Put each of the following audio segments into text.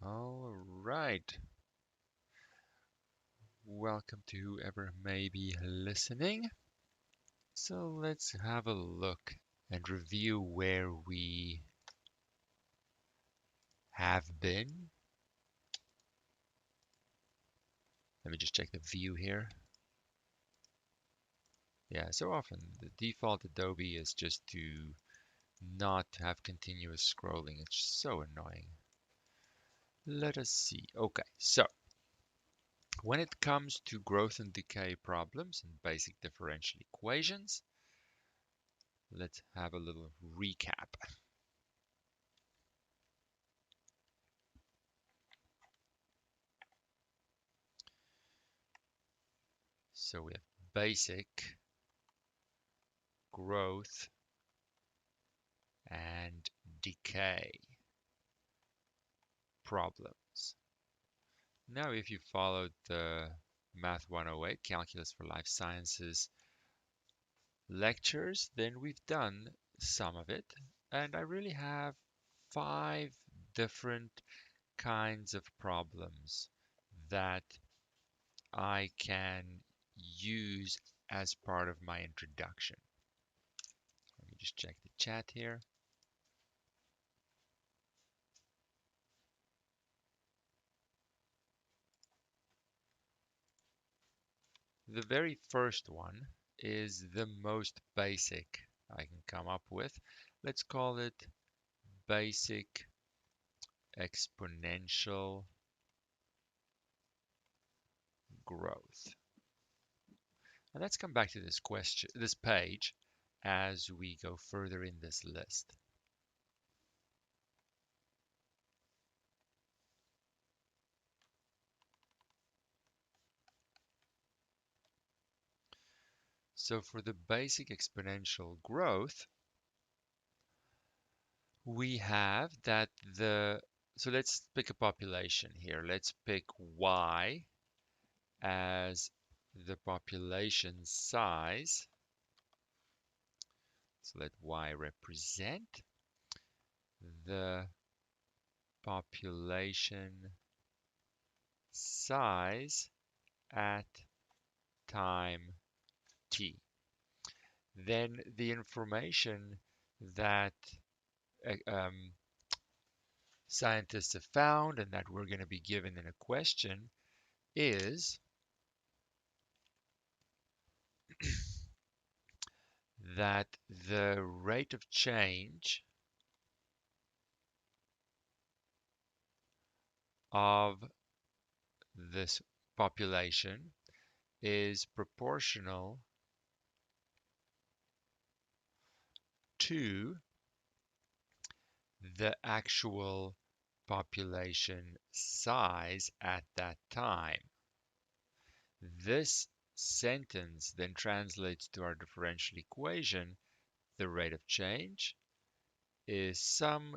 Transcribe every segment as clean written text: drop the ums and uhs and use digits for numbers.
All right. Welcome to whoever may be listening. So let's have a look and review where we have been. Let me just check the view here. Yeah, so often the default Adobe is just to not have continuous scrolling. It's so annoying. Let us see. Okay, so when it comes to growth and decay problems and basic differential equations, let's have a little recap. So we have basic, growth, and decay problems. Now, if you followed the Math 108 Calculus for Life Sciences lectures, then we've done some of it. And I really have 5 different kinds of problems that I can use as part of my introduction. Let me just check the chat here. The very first one is the most basic I can come up with. Let's call it basic exponential growth. And let's come back to this page as we go further in this list. So for the basic exponential growth, we have that so let's pick a population here. Let's pick Y as the population size. So let Y represent the population size at time t. Then the information that scientists have found and that we're going to be given in a question is that the rate of change of this population is proportional to the actual population size at that time. This sentence then translates to our differential equation. The rate of change is some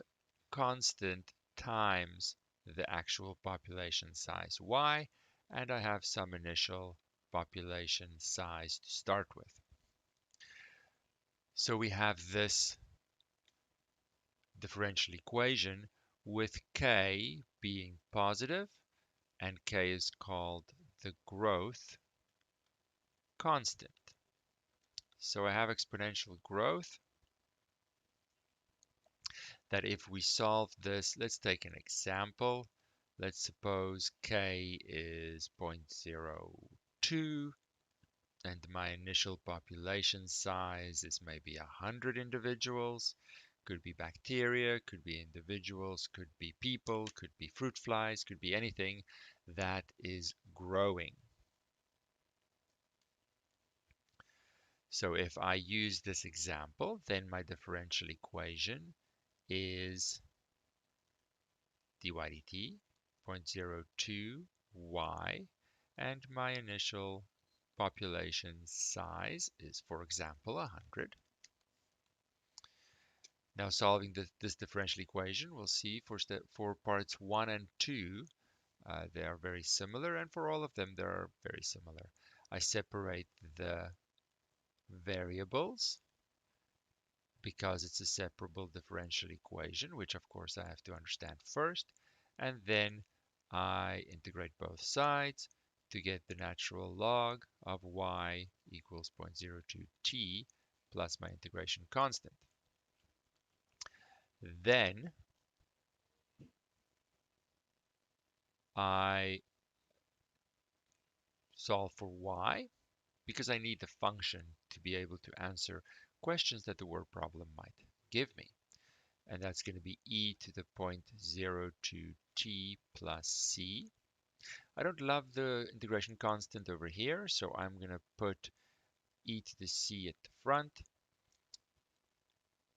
constant times the actual population size y, and I have some initial population size to start with. So we have this differential equation with k being positive, and k is called the growth constant. So I have exponential growth that if we solve this, let's take an example. Let's suppose k is 0.02 and my initial population size is maybe 100 individuals. Could be bacteria, could be individuals, could be people, could be fruit flies, could be anything that is growing. So if I use this example, then my differential equation is dy dt 0.02 y, and my initial population size is, for example, 100. Now solving this differential equation, we'll see for parts 1 and 2, they are very similar, and for all of them, they are very similar. I separate the variables because it's a separable differential equation, which of course I have to understand first. and then I integrate both sides to get the natural log of y equals 0.02t plus my integration constant. Then I solve for y because I need the function to be able to answer questions that the word problem might give me. And that's going to be e to the 0.02t plus c. I don't love the integration constant over here, so I'm going to put e to the c at the front,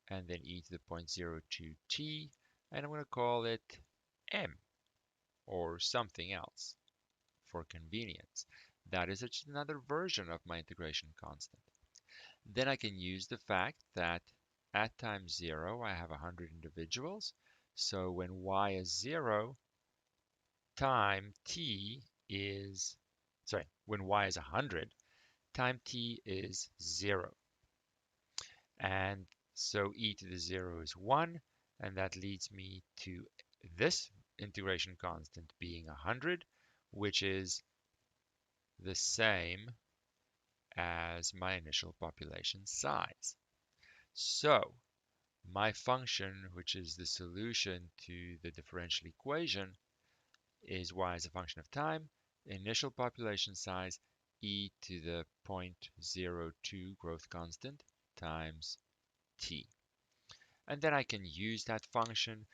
and then e to the 0.02t, and I'm going to call it m, or something else for convenience. That is just another version of my integration constant. Then I can use the fact that at time 0, I have 100 individuals. So when y is 0, time t is, sorry, when y is 100, time t is 0. And so e to the 0 is 1, and that leads me to this integration constant being 100, which is the same as my initial population size. So my function, which is the solution to the differential equation, is y as a function of time, initial population size, e to the 0.02 growth constant times t. And then I can use that function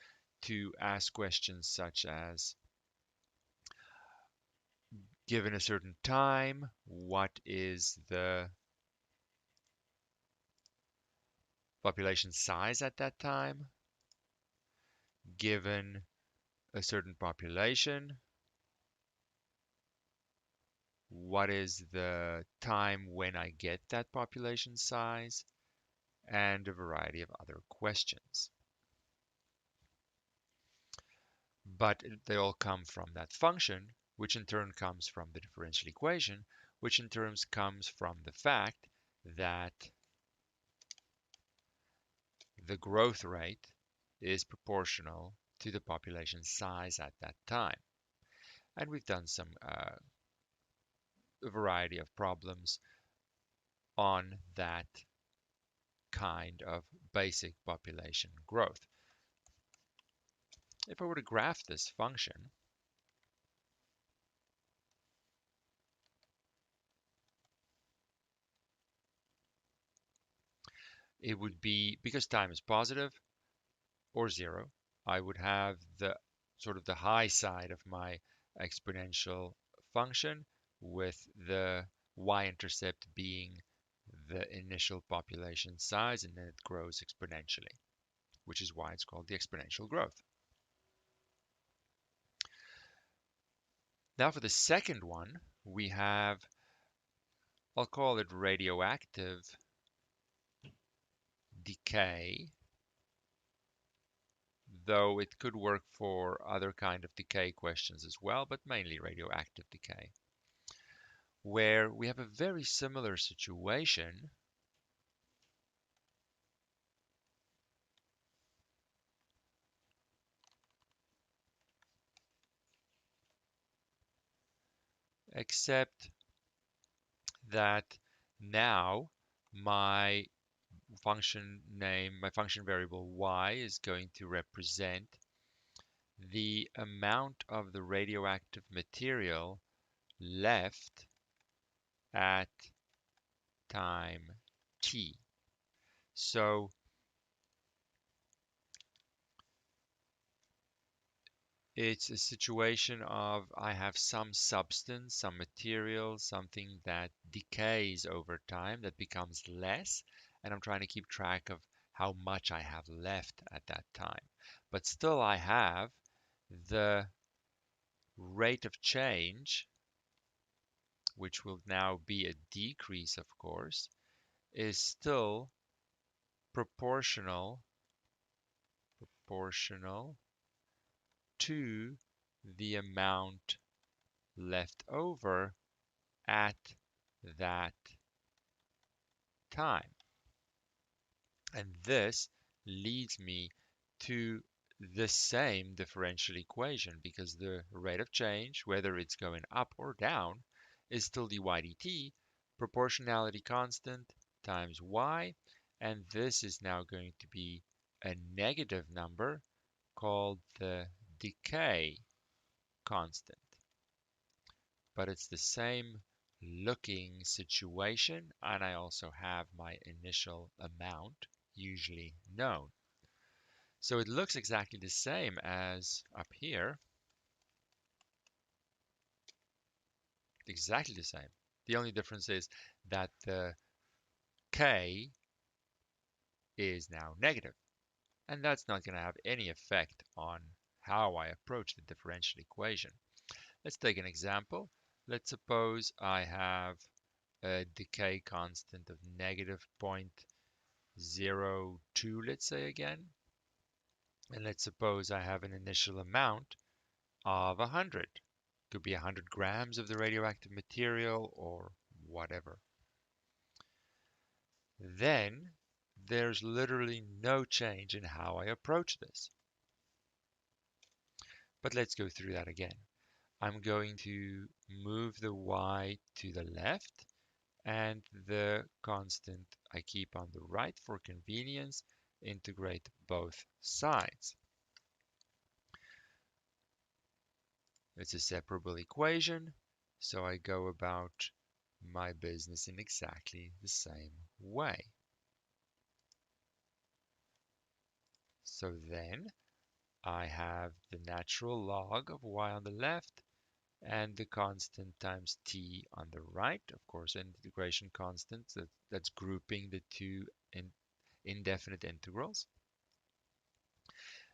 to ask questions such as, given a certain time, what is the population size at that time? Given a certain population, what is the time when I get that population size? And a variety of other questions. But they all come from that function, which in turn comes from the differential equation, which in turn comes from the fact that the growth rate is proportional to the population size at that time. And we've done some a variety of problems on that kind of basic population growth. If I were to graph this function, it would be, because time is positive or 0, I would have the sort of the high side of my exponential function with the y-intercept being the initial population size, and then it grows exponentially, which is why it's called the exponential growth. Now for the second one, we have, I'll call it radioactive decay, though it could work for other kind of decay questions as well, but mainly radioactive decay, where we have a very similar situation except that now my function name, my function variable y is going to represent the amount of the radioactive material left at time t. So it's a situation of I have some substance, some material, something that decays over time, that becomes less, and I'm trying to keep track of how much I have left at that time. But still I have the rate of change, which will now be a decrease, of course, is still proportional to the amount left over at that time. And this leads me to the same differential equation because the rate of change, whether it's going up or down, is still dy dt, proportionality constant times y, and this is now going to be a negative number called the decay constant. But it's the same looking situation, and I also have my initial amount usually known. So it looks exactly the same as up here, exactly the same. The only difference is that the k is now negative, and that's not going to have any effect on how I approach the differential equation. Let's take an example. Let's suppose I have a decay constant of negative 0.02, let's say again. And let's suppose I have an initial amount of 100. Could be 100 grams of the radioactive material or whatever. Then there's literally no change in how I approach this. But let's go through that again. I'm going to move the y to the left and the constant I keep on the right for convenience, integrate both sides. It's a separable equation, so I go about my business in exactly the same way. So then I have the natural log of y on the left and the constant times t on the right. Of course, integration constants, that's grouping the two indefinite integrals.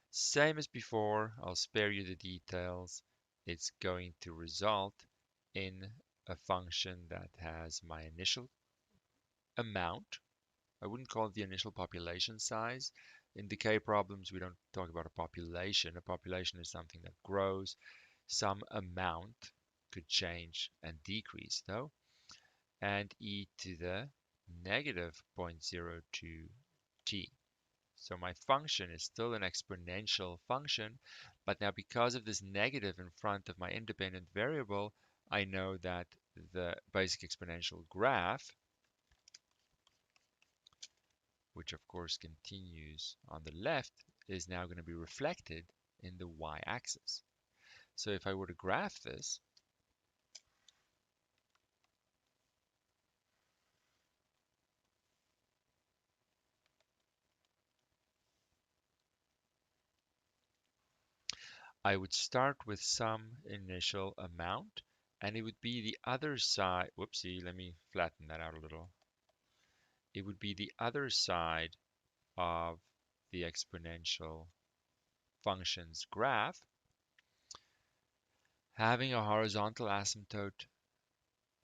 Same as before, I'll spare you the details. It's going to result in a function that has my initial amount. I wouldn't call it the initial population size. In decay problems, we don't talk about a population. A population is something that grows. Some amount could change and decrease, though. And e to the negative 0.02 t. So my function is still an exponential function, but now because of this negative in front of my independent variable, I know that the basic exponential graph, which of course continues on the left, is now going to be reflected in the y-axis. So if I were to graph this, I would start with some initial amount, and it would be the other side. Whoopsie, let me flatten that out a little. It would be the other side of the exponential function's graph, having a horizontal asymptote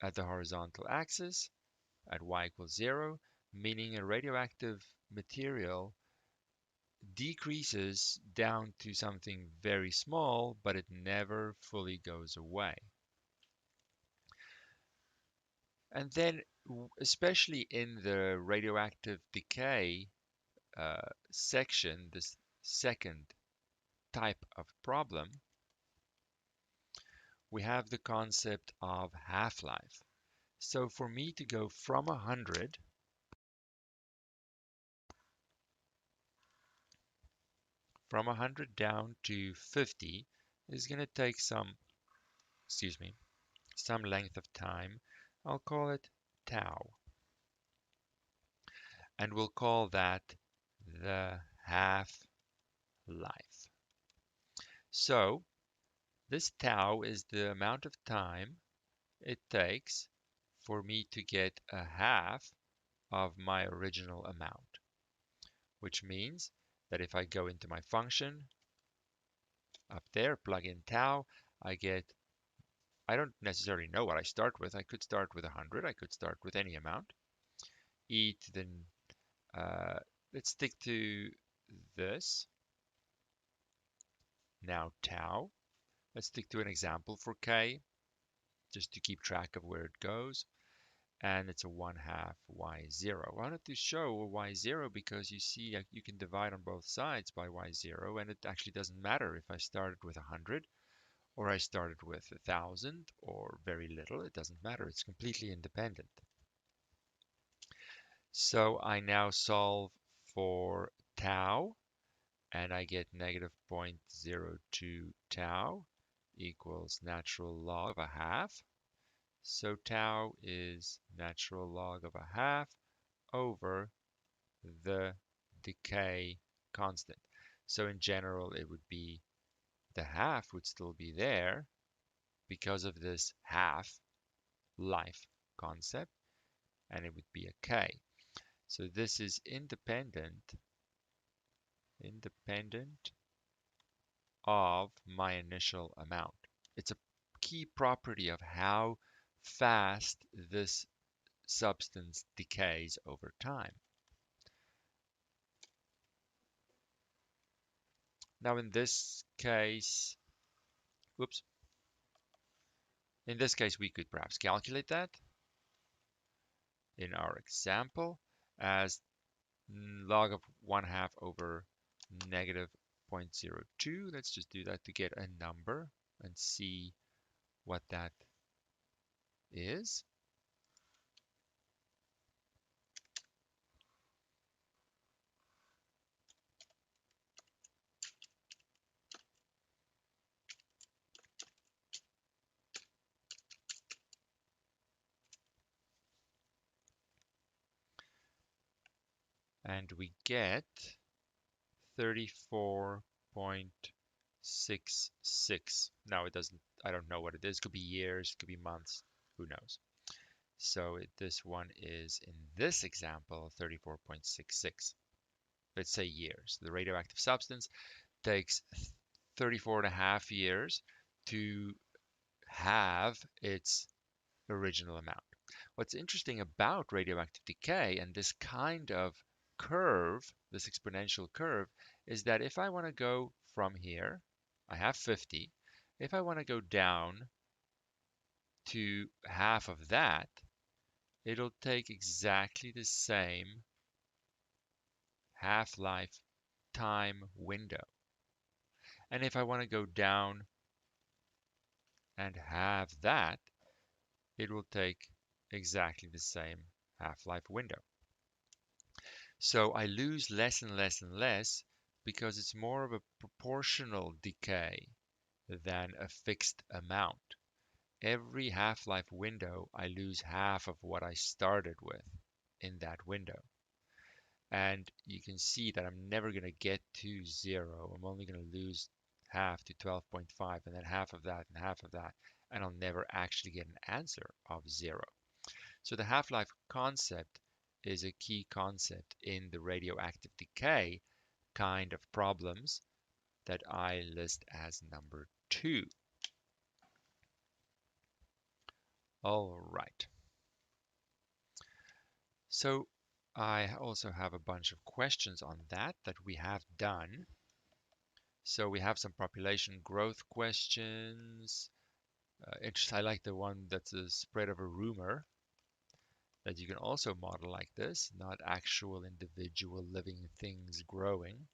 at the horizontal axis at y equals 0, meaning a radioactive material decreases down to something very small, but it never fully goes away. And then, especially in the radioactive decay section, this second type of problem, we have the concept of half-life. So for me to go from 100 down to 50 is going to take some length of time. I'll call it tau. And we'll call that the half-life. So this tau is the amount of time it takes for me to get a half of my original amount, which means that if I go into my function up there, plug in tau, I don't necessarily know what I start with. I could start with 100. I could start with any amount. E to the, let's stick to this. Now tau. Let's stick to an example for k, just to keep track of where it goes. and it's a 1/2 y0. I wanted to show a y0 because you see you can divide on both sides by y0, and it actually doesn't matter if I started with 100 or I started with 1,000 or very little. It doesn't matter. It's completely independent. So I now solve for tau, and I get negative 0.02 tau equals natural log of a half. So tau is natural log of a half over the decay constant. So in general, it would be the half would still be there because of this half life concept, and it would be a k. So this is independent of my initial amount. It's a key property of how fast this substance decays over time. Now in this case, whoops, in this case we could perhaps calculate that in our example as log of 1/2 over negative 0.02. Let's just do that to get a number and see what that is. And we get 34.66. Now it doesn't, I don't know what it is. It could be years, it could be months, who knows. So this one is, in this example, 34.66. Let's say years. The radioactive substance takes 34.5 years to have its original amount. What's interesting about radioactive decay and this kind of curve, this exponential curve, is that if I want to go from here, I have 50. If I want to go down to half of that, it'll take exactly the same half-life time window. And if I want to go down and have that, it will take exactly the same half-life window. So I lose less and less and less because it's more of a proportional decay than a fixed amount. Every half-life window, I lose half of what I started with in that window. And you can see that I'm never going to get to 0. I'm only going to lose half to 12.5, and then half of that and half of that, and I'll never actually get an answer of 0. So the half-life concept is a key concept in the radioactive decay kind of problems that I list as number 2. All right. So I also have a bunch of questions on that we have done. So we have some population growth questions. I like the one that's a spread of a rumor, that you can also model like this, not actual individual living things growing.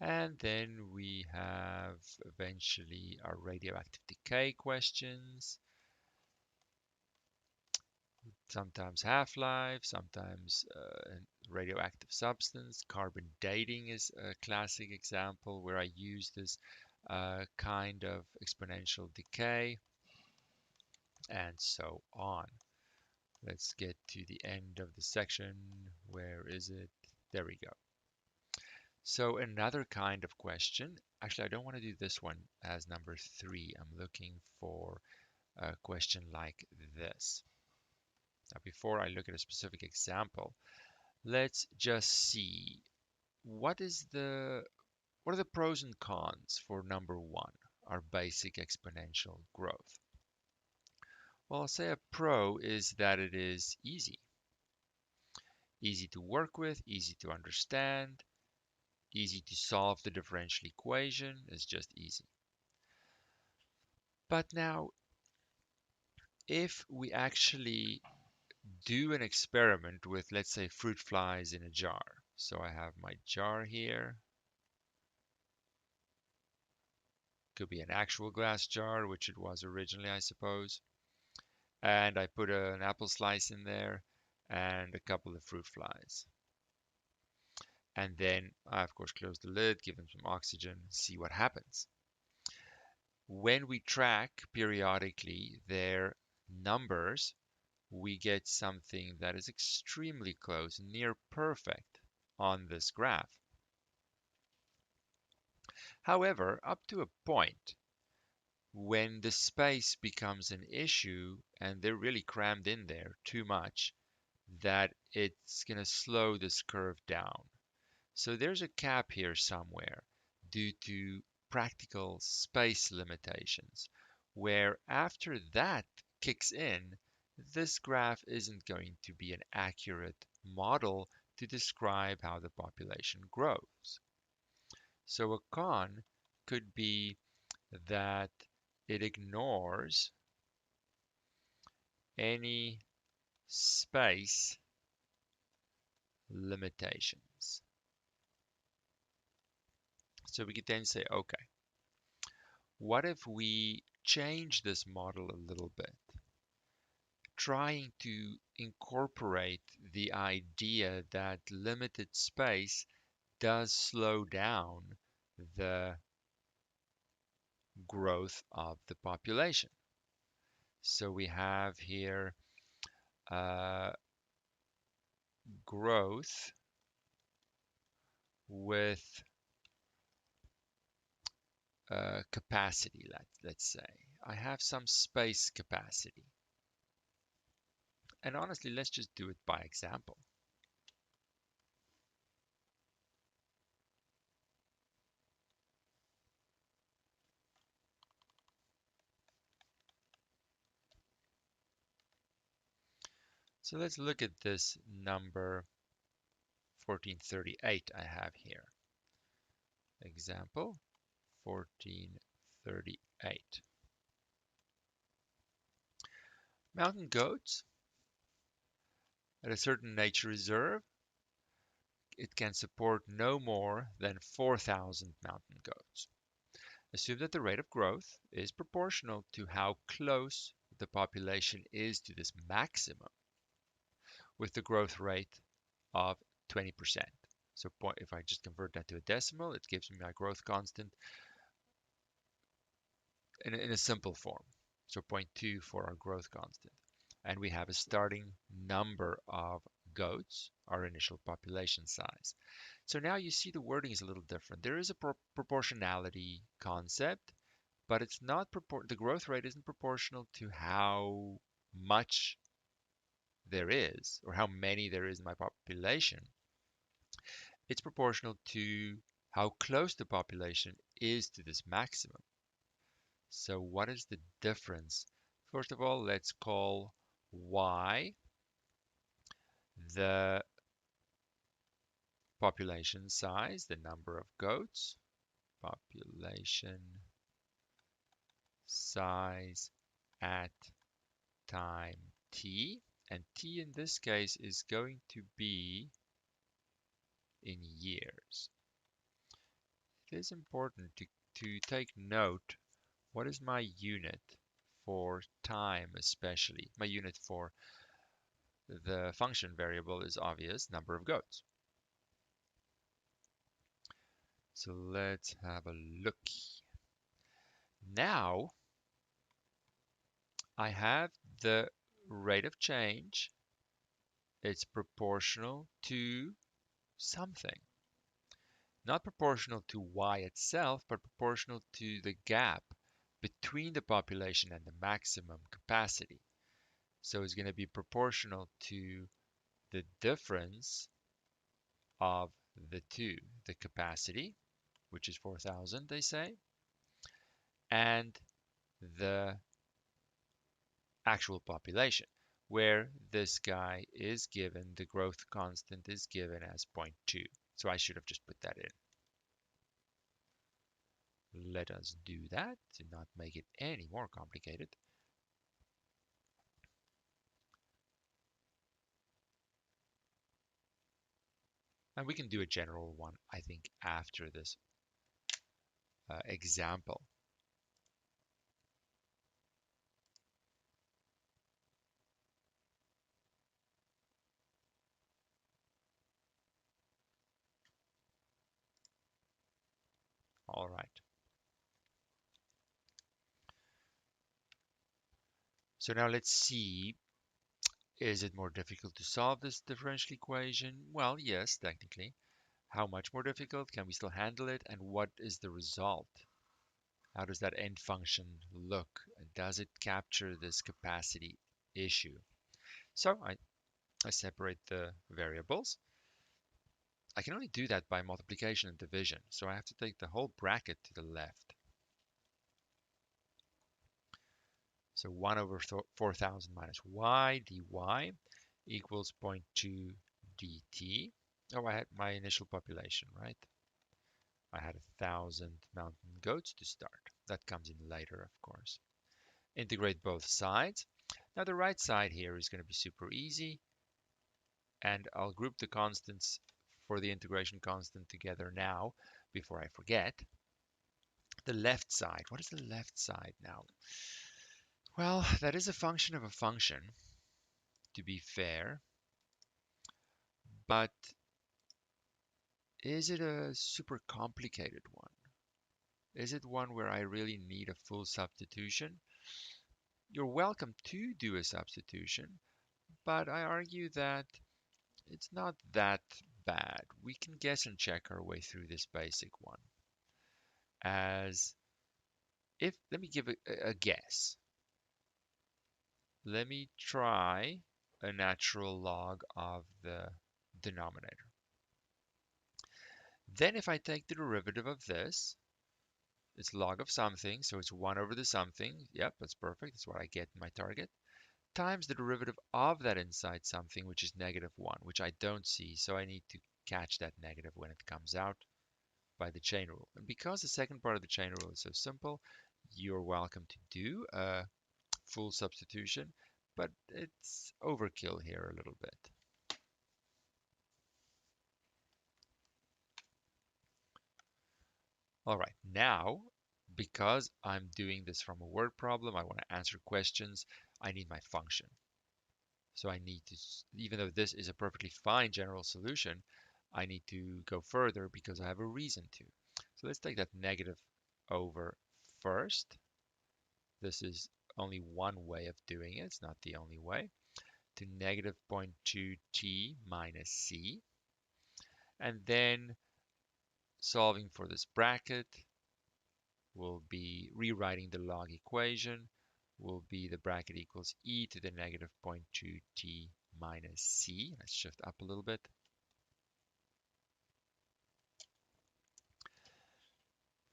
And then we have eventually our radioactive decay questions. Sometimes half-life, sometimes radioactive substance. Carbon dating is a classic example where I use this kind of exponential decay, and so on. Let's get to the end of the section. Where is it? There we go. So another kind of question, actually I don't want to do this one as number 3. I'm looking for a question like this. Now before I look at a specific example, let's just see what are the pros and cons for number 1, our basic exponential growth. Well, I'll say a pro is that it is easy. Easy to work with, easy to understand, easy to solve the differential equation is just easy. But now, if we actually do an experiment with, let's say, fruit flies in a jar. So I have my jar here. Could be an actual glass jar, which it was originally, I suppose. And I put an apple slice in there and a couple of fruit flies. And then I, of course, close the lid, give them some oxygen, see what happens. When we track periodically their numbers, we get something that is extremely close, near perfect on this graph. However, up to a point, when the space becomes an issue and they're really crammed in there too much, that it's going to slow this curve down. So there's a cap here somewhere due to practical space limitations, where after that kicks in, this graph isn't going to be an accurate model to describe how the population grows. So a con could be that it ignores any space limitations. So we could then say, okay, what if we change this model a little bit, trying to incorporate the idea that limited space does slow down the growth of the population. So we have here growth with capacity, let's say. I have some space capacity. And honestly, let's just do it by example. So let's look at this number 1438 I have here. Example 1438. Mountain goats at a certain nature reserve, it can support no more than 4,000 mountain goats. Assume that the rate of growth is proportional to how close the population is to this maximum, with the growth rate of 20%. So if I just convert that to a decimal, it gives me my growth constant in a simple form. So 0.2 for our growth constant. And we have a starting number of goats, our initial population size. So now you see the wording is a little different. There is a proportionality concept, but it's not the growth rate isn't proportional to how much there is or how many there is in my population. It's proportional to how close the population is to this maximum. So what is the difference? First of all, let's call y the population size, the number of goats, population size at time t, and t in this case is going to be in years. It is important to take note, what is my unit for time especially? My unit for the function variable is obvious, number of goats. So let's have a look. Now I have the rate of change. It's proportional to something. Not proportional to y itself, but proportional to the gap between the population and the maximum capacity. So it's going to be proportional to the difference of the two, the capacity, which is 4,000, they say, and the actual population, where this guy is given, the growth constant is given as 0.2. So I should have just put that in. Let us do that to not make it any more complicated. And we can do a general one, I think, after this example. All right. So now let's see, is it more difficult to solve this differential equation? Well, yes, technically. How much more difficult? Can we still handle it? And what is the result? How does that end function look? Does it capture this capacity issue? So I separate the variables. I can only do that by multiplication and division. So I have to take the whole bracket to the left. So 1 over 4,000 minus y dy equals 0.2 dt. Oh, I had my initial population, right? I had 1,000 mountain goats to start. That comes in later, of course. Integrate both sides. Now the right side here is going to be super easy, and I'll group the constants for the integration constant together now before I forget. The left side, what is the left side now? Well, that is a function of a function, to be fair, but is it a super complicated one? Is it one where I really need a full substitution? You're welcome to do a substitution, but I argue that it's not that bad. We can guess and check our way through this basic one. As if, let me give a guess. Let me try a natural log of the denominator. Then if I take the derivative of this, it's log of something, so it's 1 over the something. Yep, that's perfect. That's what I get in my target. Times the derivative of that inside something, which is -1, which I don't see, so I need to catch that negative when it comes out by the chain rule. And because the second part of the chain rule is so simple, you're welcome to do a full substitution, but it's overkill here a little bit. All right, now, because I'm doing this from a word problem, I want to answer questions, I need my function. So I need to, even though this is a perfectly fine general solution, I need to go further because I have a reason to. So let's take that negative over first. This is only one way of doing it. It's not the only way. To negative 0.2 t minus c. And then solving for this bracket will be rewriting the log equation will be the bracket equals e to the negative 0.2 t minus c. Let's shift up a little bit.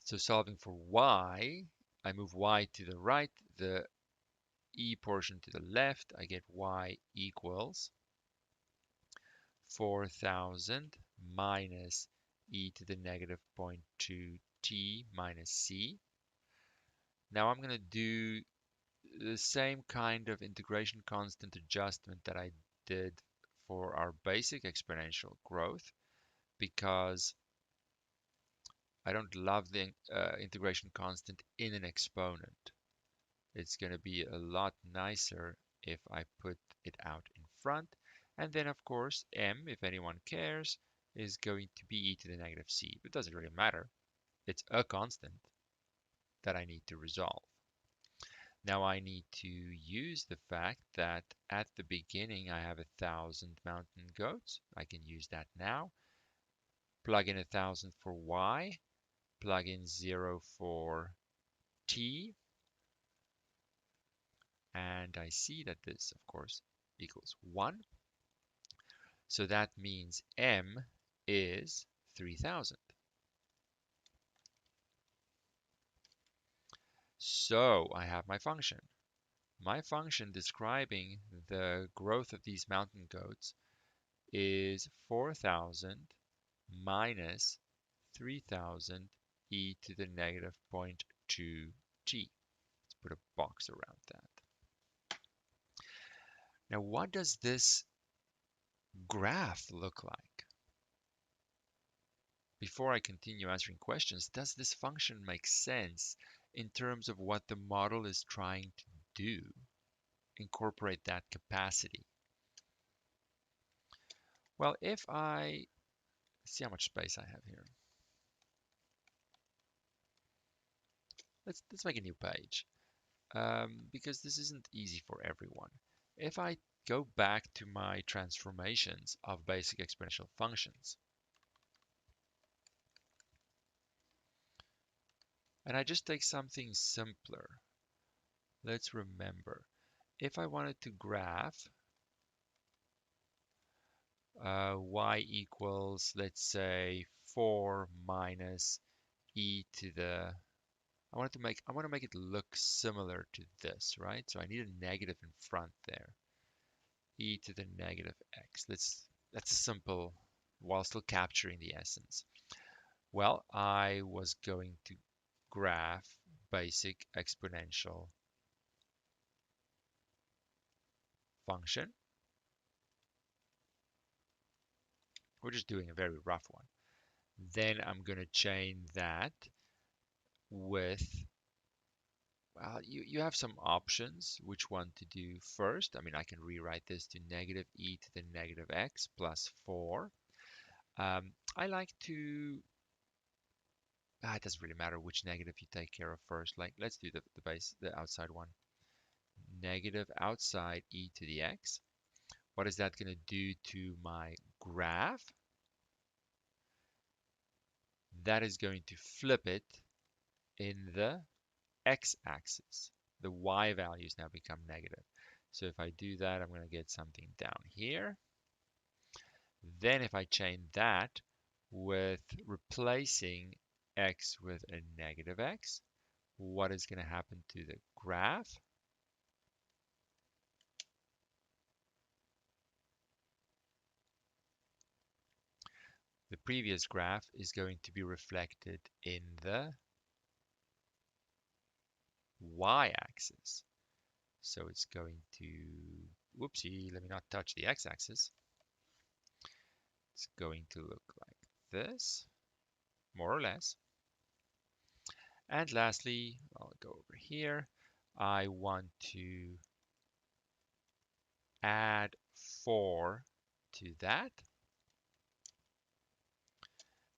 So solving for y, I move y to the right, the e portion to the left. I get y equals 4,000 minus e to the negative 0.2 t minus c. Now I'm going to do the same kind of integration constant adjustment that I did for our basic exponential growth because I don't love the integration constant in an exponent. It's going to be a lot nicer if I put it out in front. And then, of course, m, if anyone cares, is going to be e to the negative c. It doesn't really matter. It's a constant that I need to resolve. Now I need to use the fact that at the beginning I have 1,000 mountain goats. I can use that now. Plug in 1,000 for y. Plug in 0 for t. And I see that this, of course, equals 1. So that means m is 3,000. So I have my function. My function describing the growth of these mountain goats is 4,000 minus 3,000 e to the negative 0.2 t. Let's put a box around that. Now, what does this graph look like? before I continue answering questions, does this function make sense in terms of what the model is trying to do? Incorporate that capacity. Well, if I see how much space I have here. Let's make a new page because this isn't easy for everyone. If I go back to my transformations of basic exponential functions, and I just take something simpler, let's remember, if I wanted to graph y equals, let's say, 4 minus e to the, I want to make it look similar to this, right? So I need a negative in front there. E to the negative x. That's a simple, while still capturing the essence. Well, I was going to graph basic exponential function. We're just doing a very rough one. Then I'm going to chain that with, well, you have some options which one to do first. I mean, I can rewrite this to negative e to the negative x plus 4. I like to, it doesn't really matter which negative you take care of first. Like, let's do the outside one. Negative outside e to the x. What is that going to do to my graph? That is going to flip it in the x-axis. The y values now become negative. So if I do that, I'm going to get something down here. Then if I chain that with replacing x with a negative x, what is going to happen to the graph? The previous graph is going to be reflected in the y-axis. So it's going to, whoopsie, let me not touch the x-axis. It's going to look like this, more or less. And lastly, I'll go over here. I want to add 4 to that.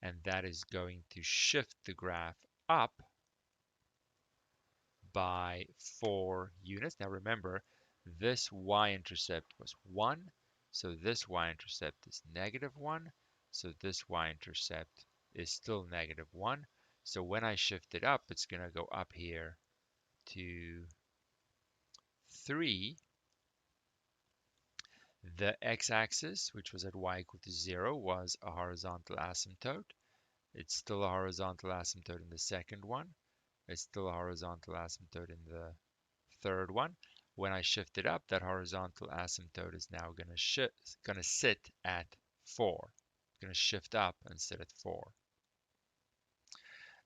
And that is going to shift the graph up by 4 units. Now remember, this y-intercept was 1. So this y-intercept is negative 1. So this y-intercept is still negative 1. So when I shift it up, it's going to go up here to 3. The x-axis, which was at y equal to 0, was a horizontal asymptote. It's still a horizontal asymptote in the second one. It's still a horizontal asymptote in the third one. When I shift it up, that horizontal asymptote is now going to sit at 4. It's going to shift up and sit at 4.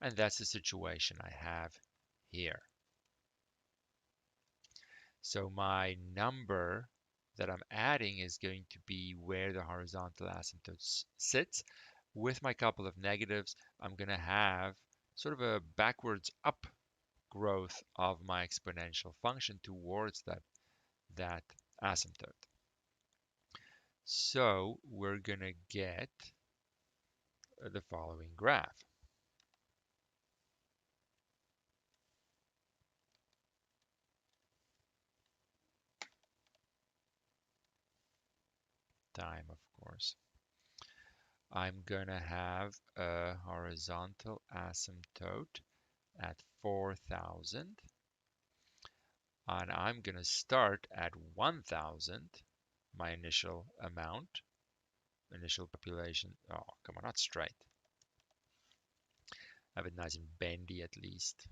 And that's the situation I have here. So my number that I'm adding is going to be where the horizontal asymptote sits. With my couple of negatives, I'm going to have sort of a backwards up growth of my exponential function towards that asymptote. So we're going to get the following graph. Time, of course. I'm going to have a horizontal asymptote at 4,000. And I'm going to start at 1,000, my initial amount, initial population. Oh, come on, not straight. Have it nice and bendy at least.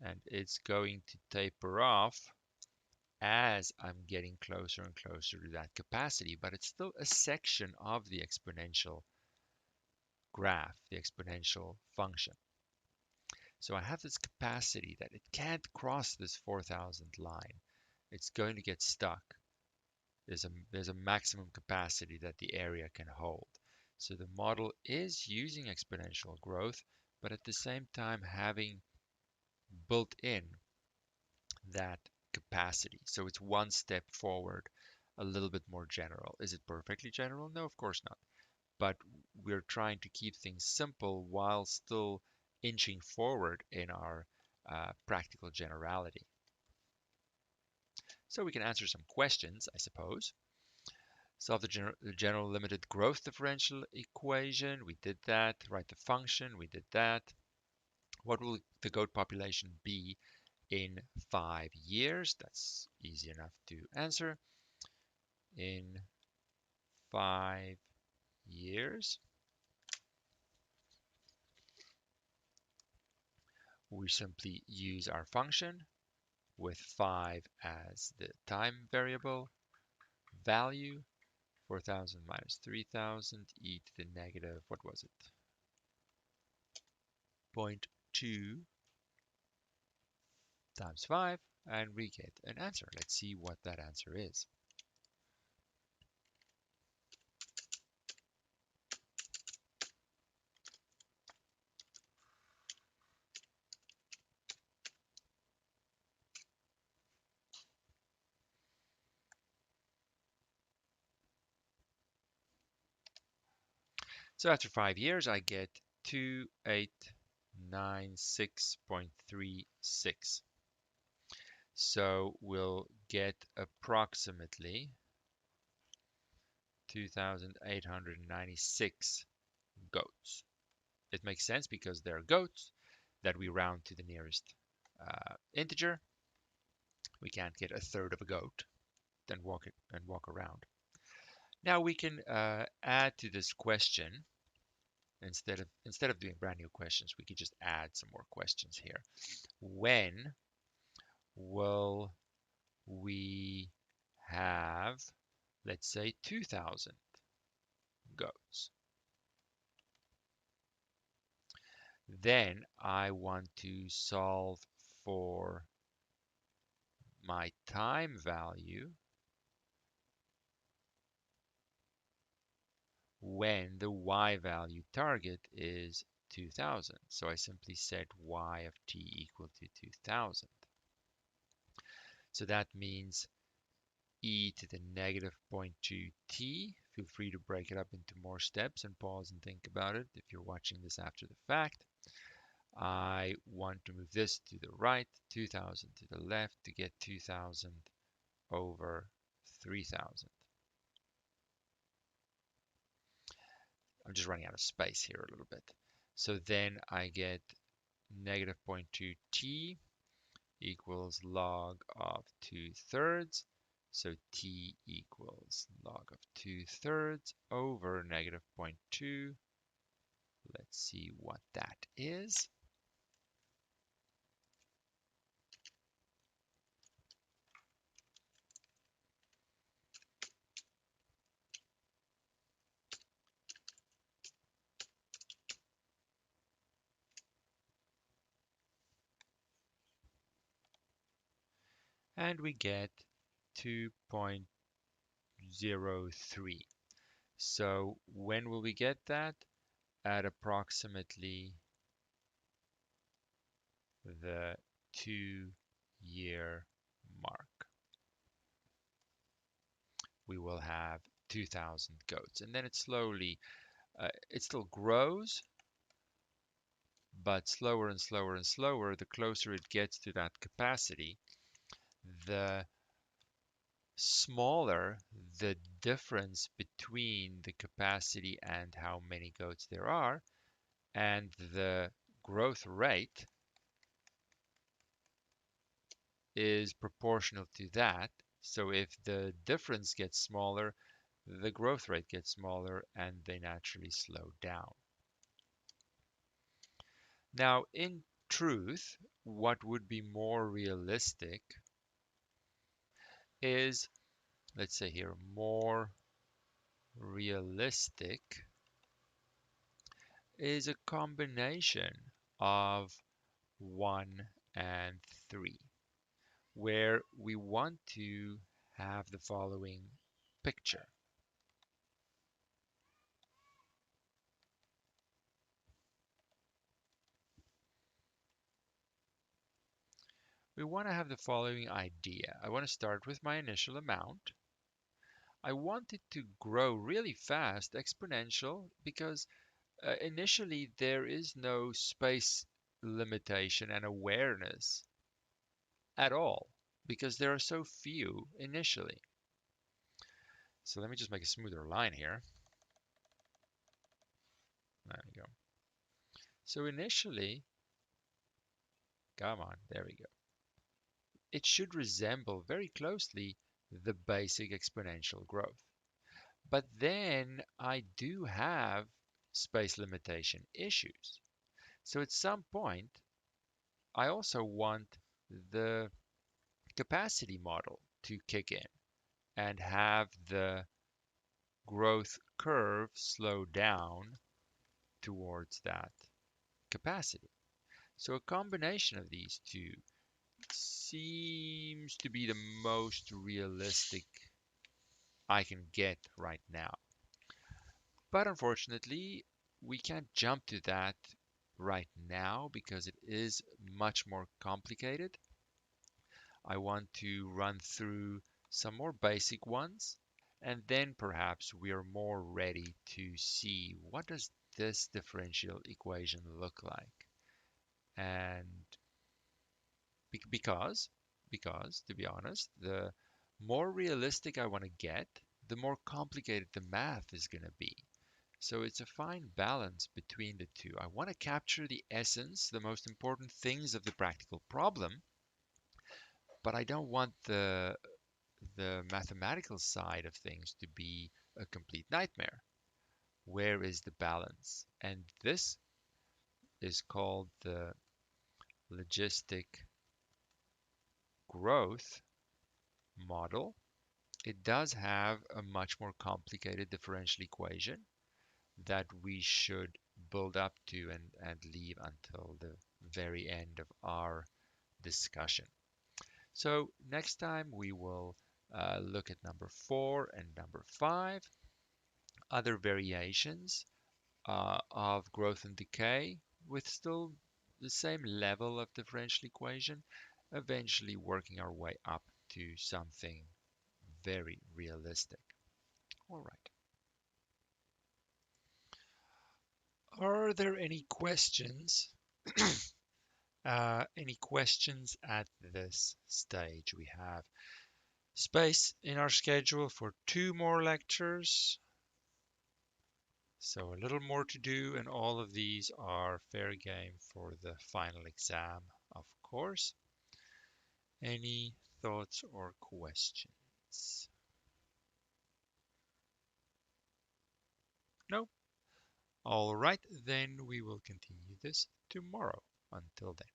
And it's going to taper off as I'm getting closer and closer to that capacity, but it's still a section of the exponential graph, the exponential function. So I have this capacity that it can't cross this 4,000 line. It's going to get stuck. There's a maximum capacity that the area can hold. So the model is using exponential growth, but at the same time having built in that capacity. So it's one step forward, a little bit more general. Is it perfectly general? No, of course not. But we're trying to keep things simple while still inching forward in our practical generality. So we can answer some questions, I suppose. Solve the general limited growth differential equation. We did that. Write the function. We did that. What will the goat population be in 5 years? That's easy enough to answer. In 5 years, we simply use our function with 5 as the time variable, value, 4,000 minus 3,000, e to the negative, what was it? 0.2 times 5, and we get an answer. Let's see what that answer is. So after 5 years, I get 2896.36. So we'll get approximately 2,896 goats. It makes sense because they're goats that we round to the nearest integer. We can't get a third of a goat, then walk around. Now we can add to this question. Instead of doing brand new questions, we could just add some more questions here. When will we have, let's say, 2,000 goats? Then I want to solve for my time value when the y value target is 2,000. So I simply set y of t equal to 2,000. So that means e to the negative 0.2t. Feel free to break it up into more steps and pause and think about it if you're watching this after the fact. I want to move this to the right, 2,000 to the left to get 2,000 over 3,000. I'm just running out of space here a little bit. So then I get negative 0.2t equals log of 2/3. So t equals log of 2/3 over negative 0.2. Let's see what that is. And we get 2.03. So when will we get that? At approximately the 2-year mark. We will have 2,000 goats. And then it slowly, it still grows, but slower and slower and slower, the closer it gets to that capacity, the smaller the difference between the capacity and how many goats there are, and the growth rate is proportional to that. So if the difference gets smaller, the growth rate gets smaller and they naturally slow down. Now, in truth, what would be more realistic is, let's say here, more realistic is a combination of 1 and 3, where we want to have the following picture. we want to have the following idea. I want to start with my initial amount. I want it to grow really fast, exponential, because initially there is no space limitation and awareness at all, because there are so few initially. So let me just make a smoother line here. There we go. So initially, come on, there we go. It should resemble very closely the basic exponential growth. But then I do have space limitation issues. So at some point, I also want the capacity model to kick in and have the growth curve slow down towards that capacity. So a combination of these two seems to be the most realistic I can get right now. But unfortunately, we can't jump to that right now because it is much more complicated. I want to run through some more basic ones, and then perhaps we are more ready to see what does this differential equation look like. And because, to be honest, the more realistic I want to get, the more complicated the math is going to be. So it's a fine balance between the two. I want to capture the essence, the most important things of the practical problem, but I don't want the mathematical side of things to be a complete nightmare. Where is the balance? And this is called the logistic growth model. It does have a much more complicated differential equation that we should build up to and leave until the very end of our discussion. So next time we will look at number 4 and number 5, other variations of growth and decay with still the same level of differential equation, eventually working our way up to something very realistic. All right. Are there any questions? Any questions at this stage? We have space in our schedule for 2 more lectures. So a little more to do, and all of these are fair game for the final exam, of course. Any thoughts or questions? No? All right, then we will continue this tomorrow. Until then.